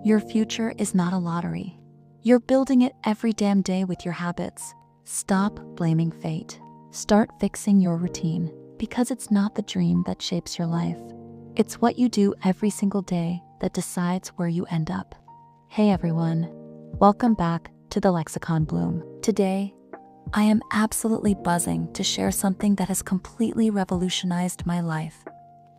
Your future is not a lottery. You're building it every damn day with your habits. Stop blaming fate. Start fixing your routine, because it's not the dream that shapes your life. It's what you do every single day that decides where you end up. Hey everyone, welcome back to the Lexicon Bloom. Today, I am absolutely buzzing to share something that has completely revolutionized my life.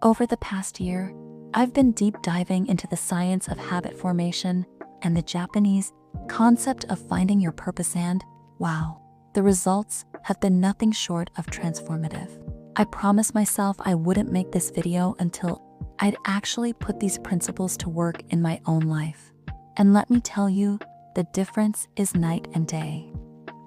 Over the past year, I've been deep diving into the science of habit formation and the Japanese concept of finding your purpose, and wow, the results have been nothing short of transformative. I promised myself I wouldn't make this video until I'd actually put these principles to work in my own life. And let me tell you, the difference is night and day.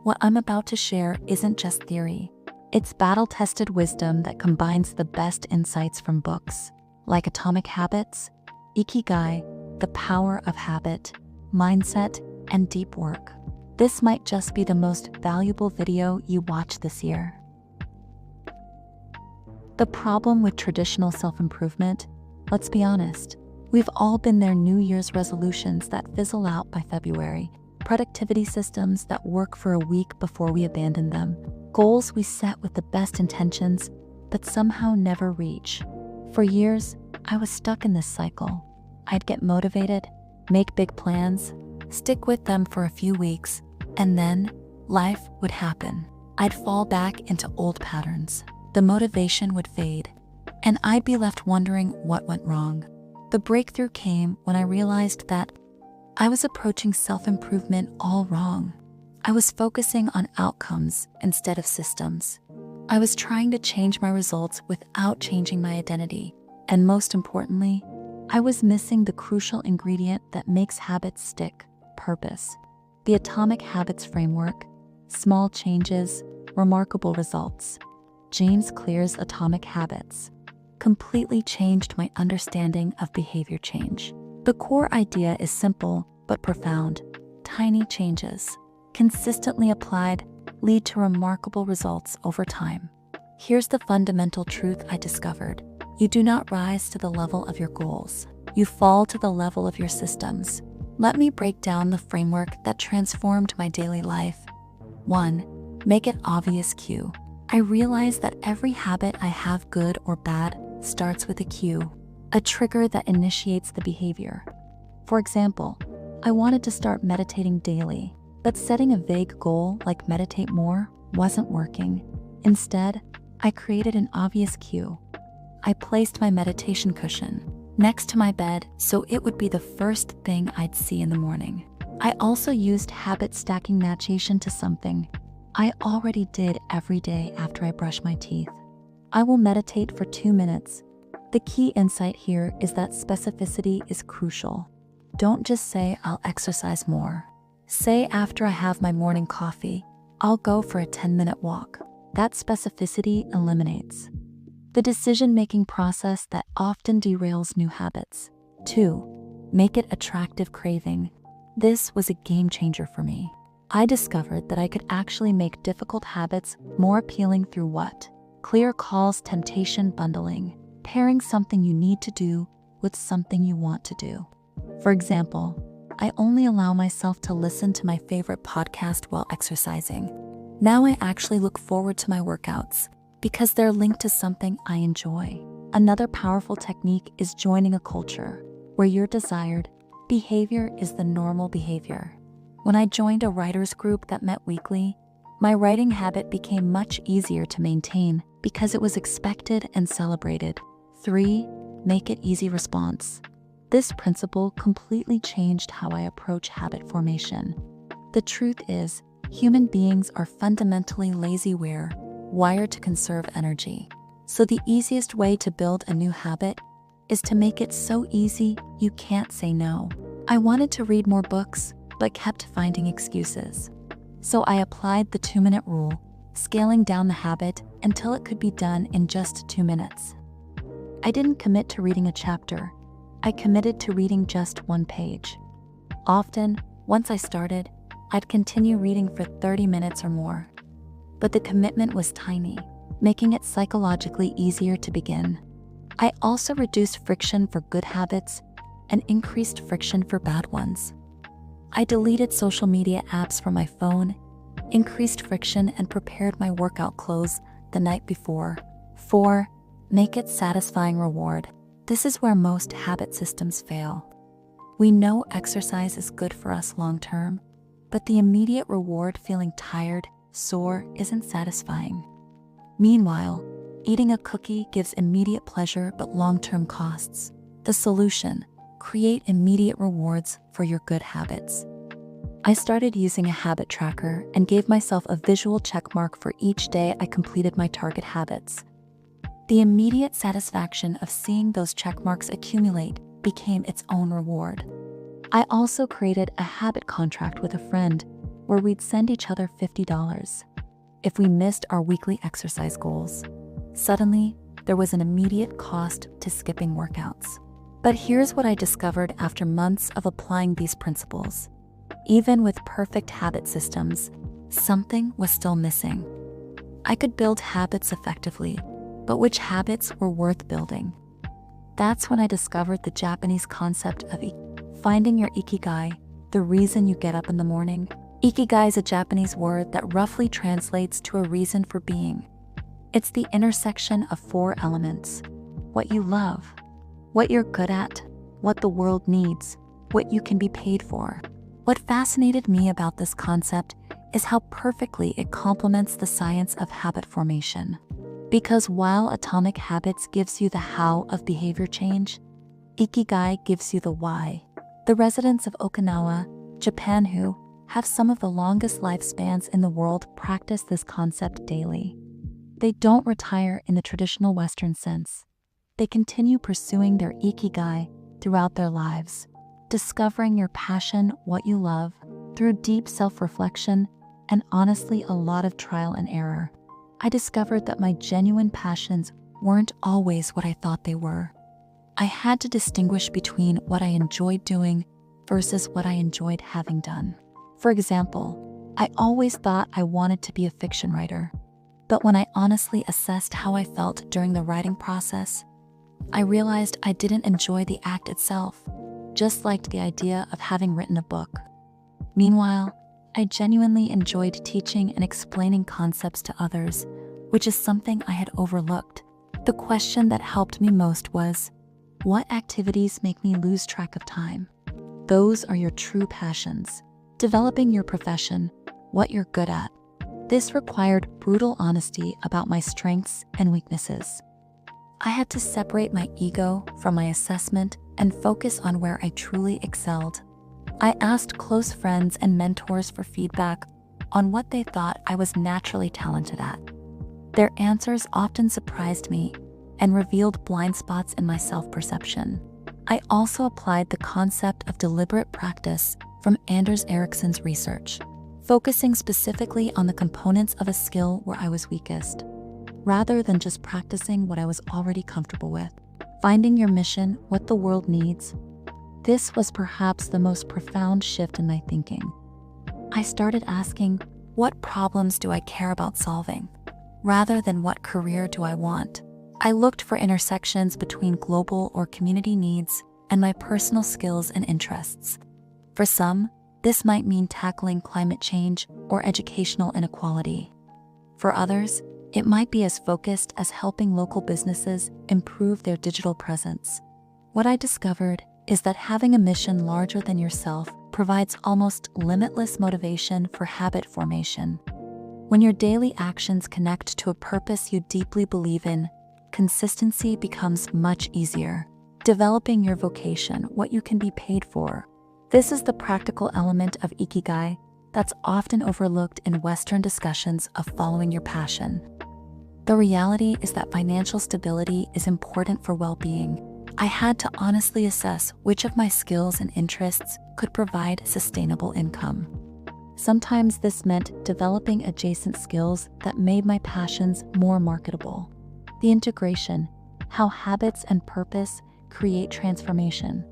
What I'm about to share isn't just theory. It's battle-tested wisdom that combines the best insights from books like Atomic Habits, Ikigai, The Power of Habit, Mindset, and Deep Work. This might just be the most valuable video you watch this year. The problem with traditional self-improvement, let's be honest, we've all been there. New Year's resolutions that fizzle out by February, productivity systems that work for a week before we abandon them, goals we set with the best intentions but somehow never reach. For years, I was stuck in this cycle. I'd get motivated, make big plans, stick with them for a few weeks, and then life would happen. I'd fall back into old patterns. The motivation would fade, and I'd be left wondering what went wrong. The breakthrough came when I realized that I was approaching self-improvement all wrong. I was focusing on outcomes instead of systems. I was trying to change my results without changing my identity. And most importantly, I was missing the crucial ingredient that makes habits stick: purpose. The Atomic Habits framework, small changes, remarkable results. James Clear's Atomic Habits completely changed my understanding of behavior change. The core idea is simple but profound. Tiny changes, consistently applied, lead to remarkable results over time. Here's the fundamental truth I discovered. You do not rise to the level of your goals. You fall to the level of your systems. Let me break down the framework that transformed my daily life. 1. Make it obvious cue. I realized that every habit I have, good or bad, starts with a cue, a trigger that initiates the behavior. For example, I wanted to start meditating daily, but setting a vague goal like meditate more wasn't working. Instead, I created an obvious cue. I placed my meditation cushion next to my bed so it would be the first thing I'd see in the morning. I also used habit stacking matchation to something I already did every day after I brush my teeth. I will meditate for 2 minutes. The key insight here is that specificity is crucial. Don't just say I'll exercise more. Say after I have my morning coffee, I'll go for a 10-minute walk. That specificity eliminates the decision-making process that often derails new habits. 2. Make it attractive craving. This was a game changer for me. I discovered that I could actually make difficult habits more appealing through what Clear calls temptation bundling, pairing something you need to do with something you want to do. For example, I only allow myself to listen to my favorite podcast while exercising. Now I actually look forward to my workouts because they're linked to something I enjoy. Another powerful technique is joining a culture where your desired behavior is the normal behavior. When I joined a writers group that met weekly, my writing habit became much easier to maintain because it was expected and celebrated. 3. Make it easy response. This principle completely changed how I approach habit formation. The truth is, human beings are fundamentally lazy. We're wired to conserve energy. So the easiest way to build a new habit is to make it so easy you can't say no. I wanted to read more books, but kept finding excuses. So I applied the 2-minute rule, scaling down the habit until it could be done in just 2 minutes. I didn't commit to reading a chapter. I committed to reading just 1 page. Often, once I started, I'd continue reading for 30 minutes or more. But the commitment was tiny, making it psychologically easier to begin. I also reduced friction for good habits and increased friction for bad ones. I deleted social media apps from my phone, increased friction, and prepared my workout clothes the night before. 4. Make it satisfying reward. This is where most habit systems fail. We know exercise is good for us long term, but the immediate reward, feeling tired, sore, isn't satisfying. Meanwhile, eating a cookie gives immediate pleasure but long-term costs. The solution: create immediate rewards for your good habits. I started using a habit tracker and gave myself a visual checkmark for each day I completed my target habits. The immediate satisfaction of seeing those checkmarks accumulate became its own reward. I also created a habit contract with a friend where we'd send each other $50 if we missed our weekly exercise goals. Suddenly, there was an immediate cost to skipping workouts. But here's what I discovered after months of applying these principles. Even with perfect habit systems, something was still missing. I could build habits effectively, but which habits were worth building? That's when I discovered the Japanese concept of finding your Ikigai, the reason you get up in the morning. Ikigai is a Japanese word that roughly translates to a reason for being. It's the intersection of 4 elements: what you love, what you're good at, what the world needs, what you can be paid for. What fascinated me about this concept is how perfectly it complements the science of habit formation. Because while Atomic Habits gives you the how of behavior change, Ikigai gives you the why. The residents of Okinawa, Japan, who have some of the longest lifespans in the world, practice this concept daily. They don't retire in the traditional Western sense. They continue pursuing their Ikigai throughout their lives, discovering your passion, what you love, through deep self-reflection and honestly a lot of trial and error. I discovered that my genuine passions weren't always what I thought they were. I had to distinguish between what I enjoyed doing versus what I enjoyed having done. For example, I always thought I wanted to be a fiction writer, but when I honestly assessed how I felt during the writing process, I realized I didn't enjoy the act itself, just liked the idea of having written a book. Meanwhile, I genuinely enjoyed teaching and explaining concepts to others, which is something I had overlooked. The question that helped me most was, what activities make me lose track of time? Those are your true passions. Developing your profession, what you're good at. This required brutal honesty about my strengths and weaknesses. I had to separate my ego from my assessment and focus on where I truly excelled. I asked close friends and mentors for feedback on what they thought I was naturally talented at. Their answers often surprised me and revealed blind spots in my self-perception. I also applied the concept of deliberate practice from Anders Ericsson's research, focusing specifically on the components of a skill where I was weakest, rather than just practicing what I was already comfortable with. Finding your mission, what the world needs. This was perhaps the most profound shift in my thinking. I started asking, what problems do I care about solving, rather than what career do I want? I looked for intersections between global or community needs and my personal skills and interests. For some, this might mean tackling climate change or educational inequality. For others, it might be as focused as helping local businesses improve their digital presence. What I discovered is that having a mission larger than yourself provides almost limitless motivation for habit formation. When your daily actions connect to a purpose you deeply believe in, consistency becomes much easier. Developing your vocation, what you can be paid for. This is the practical element of Ikigai that's often overlooked in Western discussions of following your passion. The reality is that financial stability is important for well-being. I had to honestly assess which of my skills and interests could provide sustainable income. Sometimes this meant developing adjacent skills that made my passions more marketable. The integration, how habits and purpose create transformation.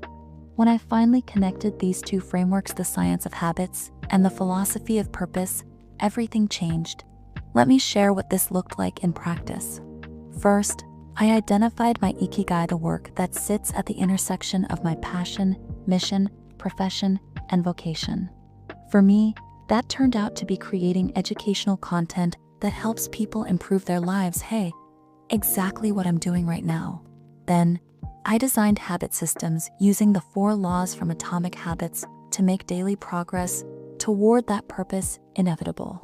When I finally connected these two frameworks, the science of habits and the philosophy of purpose, everything changed. Let me share what this looked like in practice. First, I identified my Ikigai, the work that sits at the intersection of my passion, mission, profession, and vocation. For me, that turned out to be creating educational content that helps people improve their lives. Hey, exactly what I'm doing right now. Then, I designed habit systems using the 4 laws from Atomic Habits to make daily progress toward that purpose inevitable.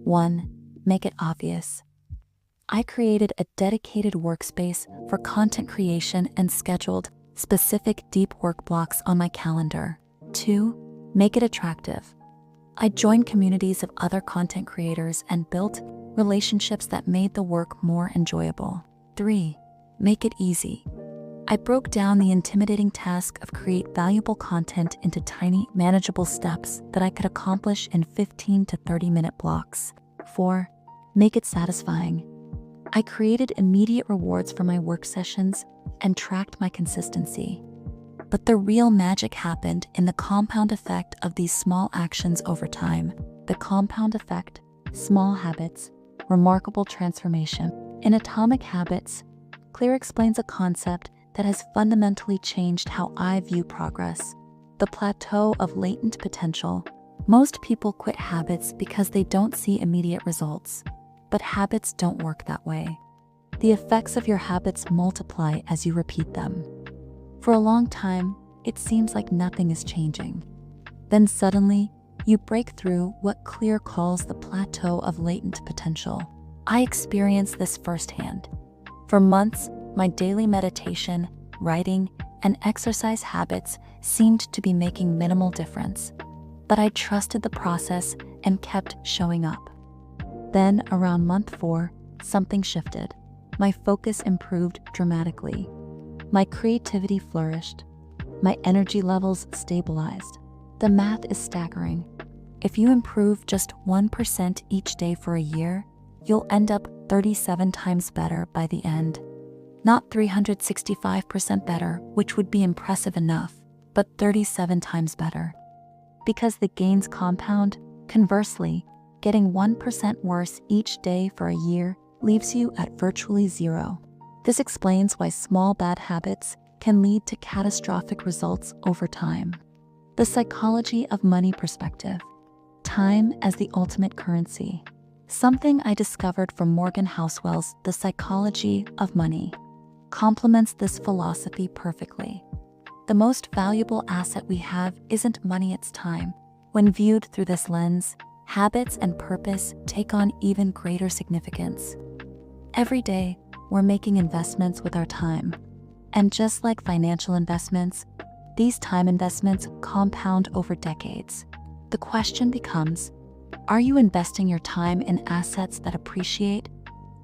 1. Make it obvious. I created a dedicated workspace for content creation and scheduled specific deep work blocks on my calendar. 2. Make it attractive. I joined communities of other content creators and built relationships that made the work more enjoyable. 3. Make it easy. I broke down the intimidating task of create valuable content into tiny, manageable steps that I could accomplish in 15 to 30-minute blocks. 4. Make it satisfying. I created immediate rewards for my work sessions and tracked my consistency. But the real magic happened in the compound effect of these small actions over time. The compound effect, small habits, remarkable transformation. In Atomic Habits, Clear explains a concept that has fundamentally changed how I view progress: the plateau of latent potential. Most people quit habits because they don't see immediate results, but habits don't work that way. The effects of your habits multiply as you repeat them. For a long time, it seems like nothing is changing. Then suddenly, you break through what Clear calls the plateau of latent potential. I experienced this firsthand. For months, my daily meditation, writing, and exercise habits seemed to be making minimal difference, but I trusted the process and kept showing up. Then, around month 4, something shifted. My focus improved dramatically. My creativity flourished. My energy levels stabilized. The math is staggering. If you improve just 1% each day for a year, you'll end up 37 times better by the end. Not 365% better, which would be impressive enough, but 37 times better. Because the gains compound. Conversely, getting 1% worse each day for a year leaves you at virtually 0. This explains why small bad habits can lead to catastrophic results over time. The psychology of money perspective. Time as the ultimate currency. Something I discovered from Morgan Housewell's The Psychology of Money complements this philosophy perfectly. The most valuable asset we have isn't money, it's time. When viewed through this lens, habits and purpose take on even greater significance. Every day, we're making investments with our time. And just like financial investments, these time investments compound over decades. The question becomes, are you investing your time in assets that appreciate,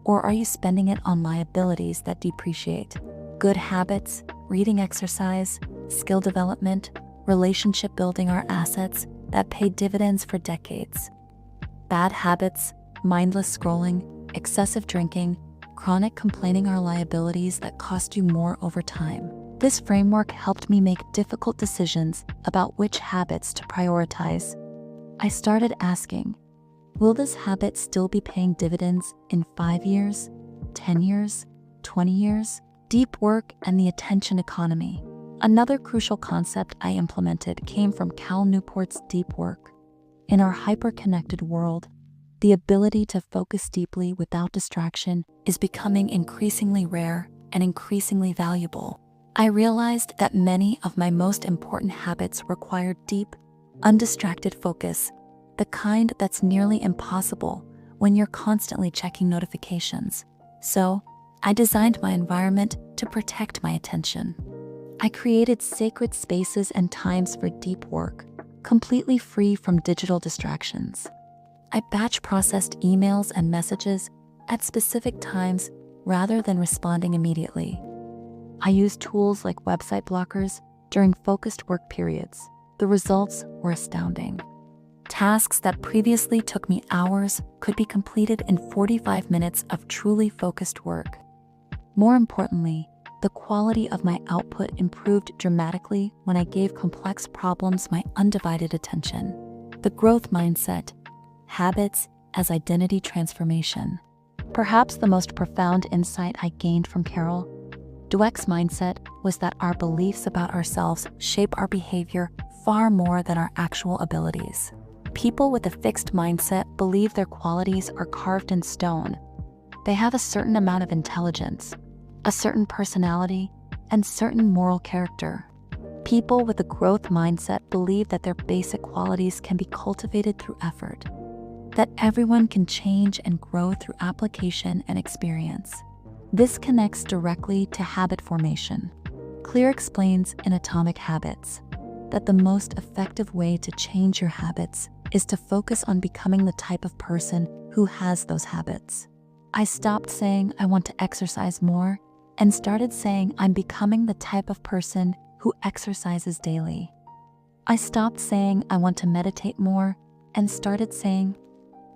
or are you spending it on liabilities that depreciate? Good habits, reading, exercise, skill development, relationship building are assets that pay dividends for decades. Bad habits, mindless scrolling, excessive drinking, chronic complaining are liabilities that cost you more over time. This framework helped me make difficult decisions about which habits to prioritize. I started asking, will this habit still be paying dividends in 5 years, 10 years, 20 years? Deep work and the attention economy. Another crucial concept I implemented came from Cal Newport's deep work. In our hyper-connected world, the ability to focus deeply without distraction is becoming increasingly rare and increasingly valuable. I realized that many of my most important habits require deep, undistracted focus, the kind that's nearly impossible when you're constantly checking notifications. So, I designed my environment to protect my attention. I created sacred spaces and times for deep work, completely free from digital distractions. I batch processed emails and messages at specific times rather than responding immediately. I used tools like website blockers during focused work periods. The results were astounding. Tasks that previously took me hours could be completed in 45 minutes of truly focused work. More importantly, the quality of my output improved dramatically when I gave complex problems my undivided attention. The growth mindset, habits as identity transformation. Perhaps the most profound insight I gained from Carol Dweck's mindset was that our beliefs about ourselves shape our behavior far more than our actual abilities. People with a fixed mindset believe their qualities are carved in stone. They have a certain amount of intelligence, a certain personality, and certain moral character. People with a growth mindset believe that their basic qualities can be cultivated through effort, that everyone can change and grow through application and experience. This connects directly to habit formation. Clear explains in Atomic Habits that the most effective way to change your habits is to focus on becoming the type of person who has those habits. I stopped saying I want to exercise more and started saying I'm becoming the type of person who exercises daily. I stopped saying I want to meditate more and started saying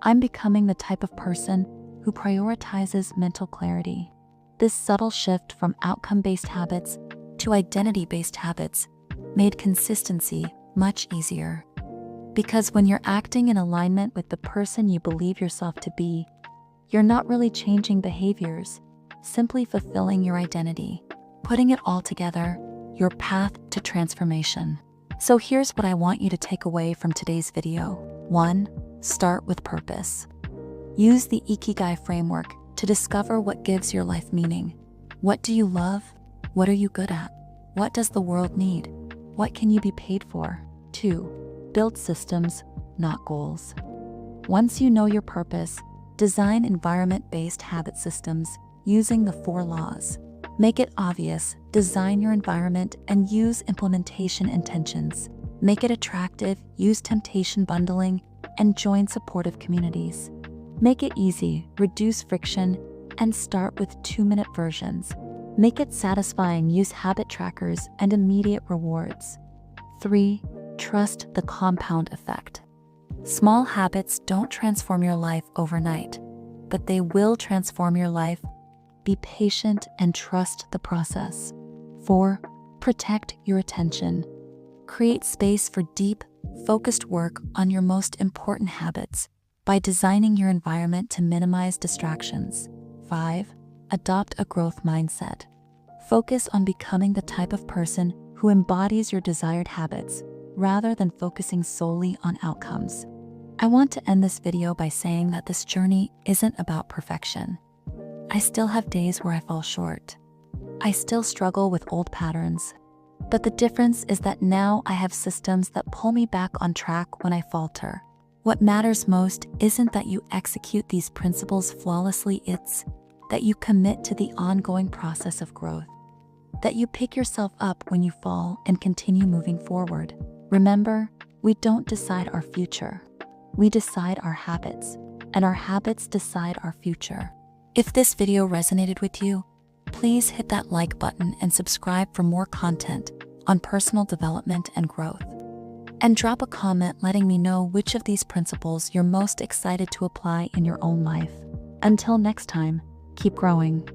I'm becoming the type of person who prioritizes mental clarity. This subtle shift from outcome-based habits to identity-based habits made consistency much easier. Because when you're acting in alignment with the person you believe yourself to be, you're not really changing behaviors, simply fulfilling your identity. Putting it all together, your path to transformation. So here's what I want you to take away from today's video. 1. Start with purpose. Use the Ikigai framework to discover what gives your life meaning. What do you love? What are you good at? What does the world need? What can you be paid for? 2. Build systems, not goals. Once you know your purpose, design environment-based habit systems using the 4 laws. Make it obvious, design your environment and use implementation intentions. Make it attractive, use temptation bundling, and join supportive communities. Make it easy, reduce friction, and start with 2-minute versions. Make it satisfying, use habit trackers and immediate rewards. 3. Trust the compound effect. Small habits don't transform your life overnight, but they will transform your life. Be patient and trust the process. 4. Protect your attention. Create space for deep, focused work on your most important habits by designing your environment to minimize distractions. 5. Adopt a growth mindset. Focus on becoming the type of person who embodies your desired habits, rather than focusing solely on outcomes. I want to end this video by saying that this journey isn't about perfection. I still have days where I fall short. I still struggle with old patterns. But the difference is that now I have systems that pull me back on track when I falter. What matters most isn't that you execute these principles flawlessly, it's that you commit to the ongoing process of growth. That you pick yourself up when you fall and continue moving forward. Remember, we don't decide our future. We decide our habits, and our habits decide our future. If this video resonated with you, please hit that like button and subscribe for more content on personal development and growth. And drop a comment letting me know which of these principles you're most excited to apply in your own life. Until next time, keep growing.